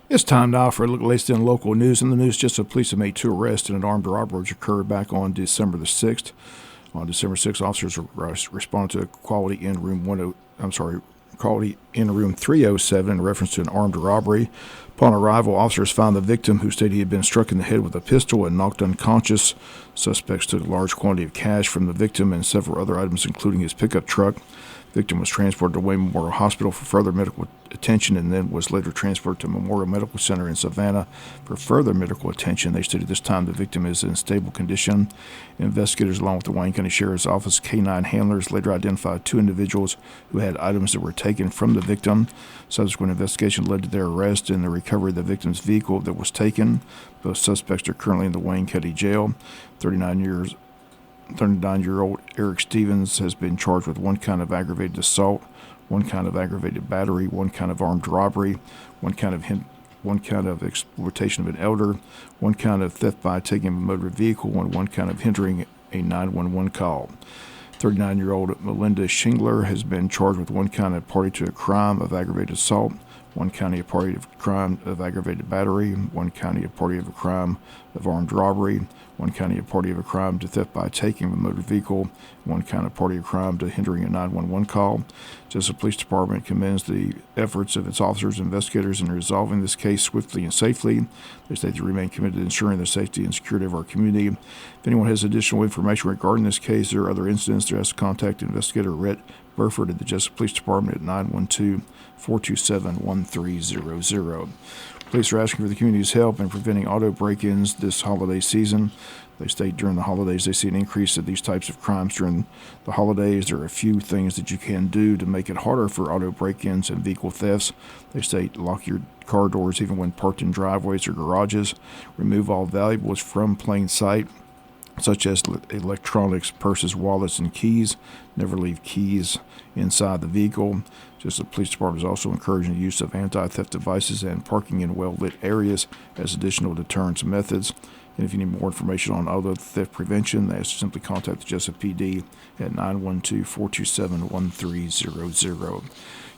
It's time now for a look at latest in local news. In the news, Jesup police have made 2 arrests in an armed robbery which occurred back on December the 6th. On December 6th, officers responded to a quality in room 307 in reference to an armed robbery. Upon arrival, officers found the victim, who stated he had been struck in the head with a pistol and knocked unconscious. Suspects took a large quantity of cash from the victim and several other items, including his pickup truck. The victim was transported to Wayne Memorial Hospital for further medical attention and then was later transferred to Memorial Medical Center in Savannah for further medical attention. They stated this time the victim is in stable condition. Investigators, along with the Wayne County Sheriff's Office K-9 handlers, later identified 2 individuals who had items that were taken from the victim. Subsequent investigation led to their arrest and the recovery of the victim's vehicle that was taken. Both suspects are currently in the Wayne County Jail. 39-year-old Eric Stevens has been charged with 1 count of aggravated assault, 1 count of aggravated battery, 1 count of armed robbery, 1 count of exploitation of an elder, 1 count of theft by taking a motor vehicle, and 1 count of hindering a 911 call. 39-year-old Melinda Shingler has been charged with 1 count of party to a crime of aggravated assault, 1 county of party of crime of aggravated battery, 1 county of party of a crime of armed robbery, 1 county of party of a crime to theft by taking of a motor vehicle, 1 count of party of crime to hindering a 911 call. Jesup Police Department commends the efforts of its officers and investigators in resolving this case swiftly and safely. They state they remain committed to ensuring the safety and security of our community. If anyone has additional information regarding this case or other incidents, they're asked to contact Investigator Rhett Burford at the Jesup Police Department at 912-427-1300. Police are asking for the community's help in preventing auto break-ins this holiday season. They state during the holidays they see an increase of these types of crimes during the holidays. There are a few things that you can do to make it harder for auto break-ins and vehicle thefts. They state lock your car doors even when parked in driveways or garages. Remove all valuables from plain sight, such as electronics, purses, wallets, and keys. Never leave keys inside the vehicle. The police department is also encouraging the use of anti-theft devices and parking in well-lit areas as additional deterrence methods. And if you need more information on auto theft prevention, they ask to simply contact the Jesup PD at 912-427-1300.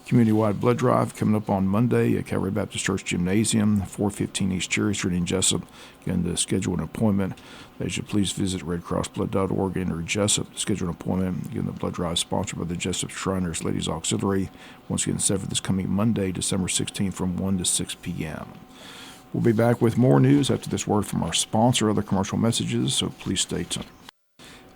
Community-wide blood drive coming up on Monday at Calvary Baptist Church Gymnasium, 415 East Cherry Street in Jesup. Again, to schedule an appointment, they should please visit redcrossblood.org and or Jesup to schedule an appointment. Again, the blood drive is sponsored by the Jesup Shriners Ladies Auxiliary. Once again, set for this coming Monday, December 16th from 1 to 6 p.m. We'll be back with more news after this word from our sponsor, other commercial messages, so please stay tuned.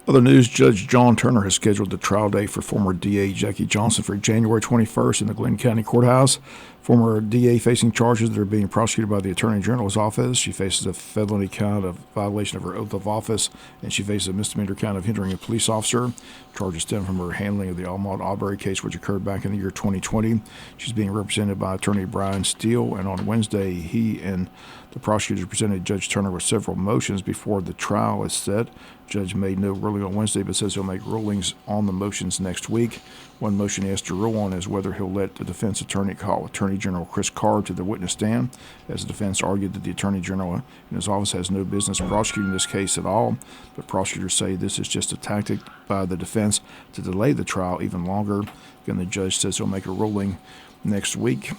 Other news, Judge John Turner has scheduled the trial date for former DA Jackie Johnson for January 21st in the Glenn County Courthouse. Former DA facing charges that are being prosecuted by the Attorney General's office. She faces a felony count of violation of her oath of office, and she faces a misdemeanor count of hindering a police officer. Charges stem from her handling of the Ahmaud Arbery case, which occurred back in the year 2020. She's being represented by Attorney Brian Steele, and on Wednesday, he and the prosecutors presented Judge Turner with several motions before the trial is set. Judge made no ruling on Wednesday, but says he'll make rulings on the motions next week. One motion he has to rule on is whether he'll let the defense attorney call Attorney General Chris Carr to the witness stand, as the defense argued that the Attorney General in his office has no business prosecuting this case at all. But prosecutors say this is just a tactic by the defense to delay the trial even longer. Again, the judge says he'll make a ruling next week.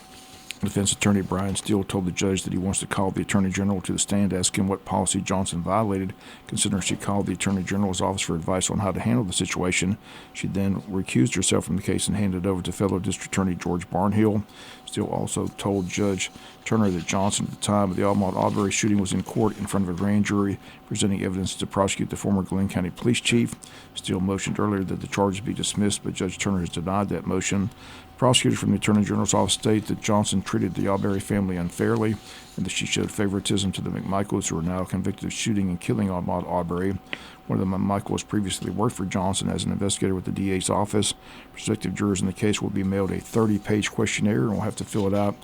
Defense attorney Brian Steele told the judge that he wants to call the Attorney General to the stand to ask him what policy Johnson violated, considering she called the Attorney General's office for advice on how to handle the situation. She then recused herself from the case and handed it over to fellow District Attorney George Barnhill. Steele also told Judge Turner that Johnson, at the time of the Ahmaud Arbery shooting, was in court in front of a grand jury presenting evidence to prosecute the former Glenn County Police Chief. Steele motioned earlier that the charges be dismissed, but Judge Turner has denied that motion. Prosecutors from the Attorney General's office state that Johnson treated the Arbery family unfairly and that she showed favoritism to the McMichaels, who are now convicted of shooting and killing Ahmaud Arbery. One of the McMichaels previously worked for Johnson as an investigator with the DA's office. Prospective jurors in the case will be mailed a 30-page questionnaire and will have to fill it out,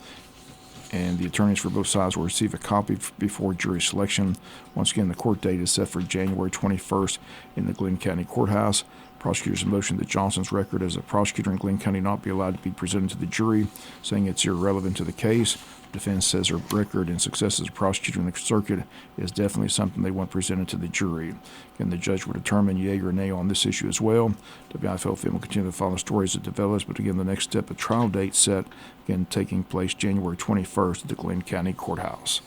and the attorneys for both sides will receive a copy before jury selection. Once again, the court date is set for January 21st in the Glenn County Courthouse. Prosecutors motion that Johnson's record as a prosecutor in Glenn County not be allowed to be presented to the jury, saying it's irrelevant to the case. Defense says her record and success as a prosecutor in the circuit is definitely something they want presented to the jury. Again, the judge will determine yea or nay on this issue as well. WIFO film will continue to follow stories as it develops, but again, the next step, a trial date set, again, taking place January 21st at the Glenn County Courthouse.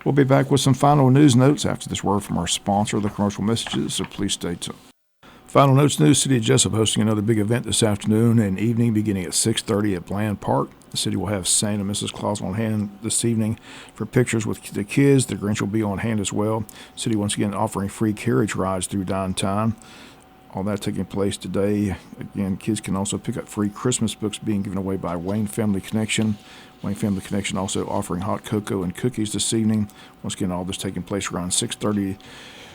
We'll be back with some final news notes after this word from our sponsor, the commercial messages, so please stay tuned. Final notes news, City of Jesup hosting another big event this afternoon and evening beginning at 6:30 at Bland Park. The city will have Santa and Mrs. Claus on hand this evening for pictures with the kids. The Grinch will be on hand as well. City once again offering free carriage rides through downtown. All that taking place today. Again, kids can also pick up free Christmas books being given away by Wayne Family Connection. Wayne Family Connection also offering hot cocoa and cookies this evening. Once again, all this taking place around 6:30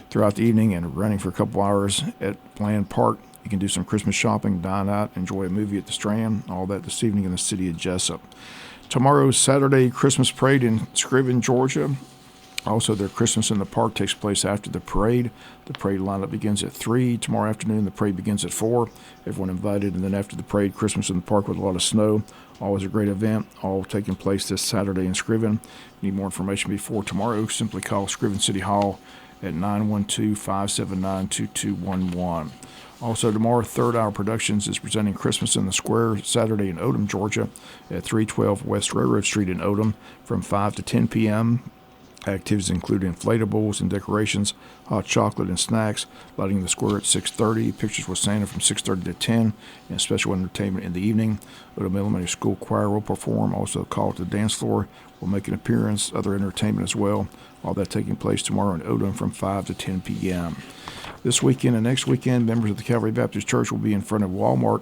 throughout the evening and running for a couple hours at Bland Park. You can do some Christmas shopping, dine out, enjoy a movie at the Strand. All that this evening in the city of Jesup. Tomorrow's Saturday Christmas parade in Scriven, Georgia. Also, their Christmas in the Park takes place after the parade. The parade lineup begins at 3. Tomorrow afternoon, the parade begins at 4. Everyone invited, and then after the parade, Christmas in the Park with a lot of snow. Always a great event, all taking place this Saturday in Scriven. Need more information before tomorrow, simply call Scriven City Hall at 912-579-2211. Also tomorrow, Third Hour Productions is presenting Christmas in the Square Saturday in Odom, Georgia at 312 West Railroad Street in Odom from 5 to 10 p.m. Activities include inflatables and decorations, hot chocolate and snacks, lighting the square at 6:30, pictures with Santa from 6:30 to 10, and special entertainment in the evening. Odom Elementary School Choir will perform. Also, Call to the Dance Floor will make an appearance, other entertainment as well. All that taking place tomorrow in Odom from 5 to 10 p.m. This weekend and next weekend, members of the Calvary Baptist Church will be in front of Walmart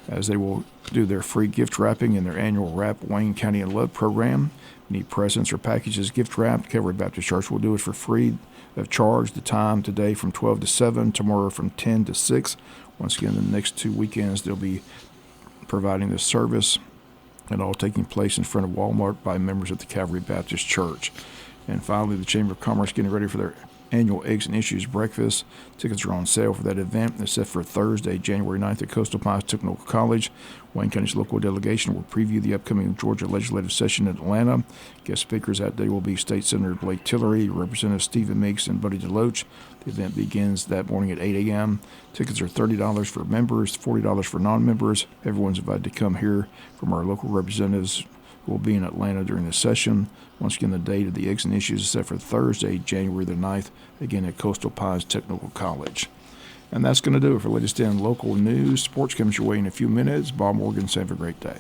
as they will do their free gift wrapping in their annual Wrap Wayne County in Love program. Need presents or packages gift wrapped, Calvary Baptist Church will do it for free of charge. The time today from 12 to 7, tomorrow from 10 to 6. Once again, the next 2 weekends they'll be providing this service, and all taking place in front of Walmart by members of the Calvary Baptist Church. And finally, the Chamber of Commerce getting ready for their annual Eggs and Issues breakfast. Tickets are on sale for that event. It's set for Thursday, January 9th at Coastal Pines Technical College. Wayne County's local delegation will preview the upcoming Georgia legislative session in Atlanta. Guest speakers that day will be State Senator Blake Tillery, Representative Stephen Meeks, and Buddy DeLoach. The event begins that morning at 8 a.m. Tickets are $30 for members, $40 for non-members. Everyone's invited to come here from our local representatives who will be in Atlanta during the session. Once again, the date of the Eggs and Issues is set for Thursday, January the 9th, again at Coastal Pines Technical College. And that's going to do it for latest in local news. Sports comes your way in a few minutes. Bob Morgan, have a great day.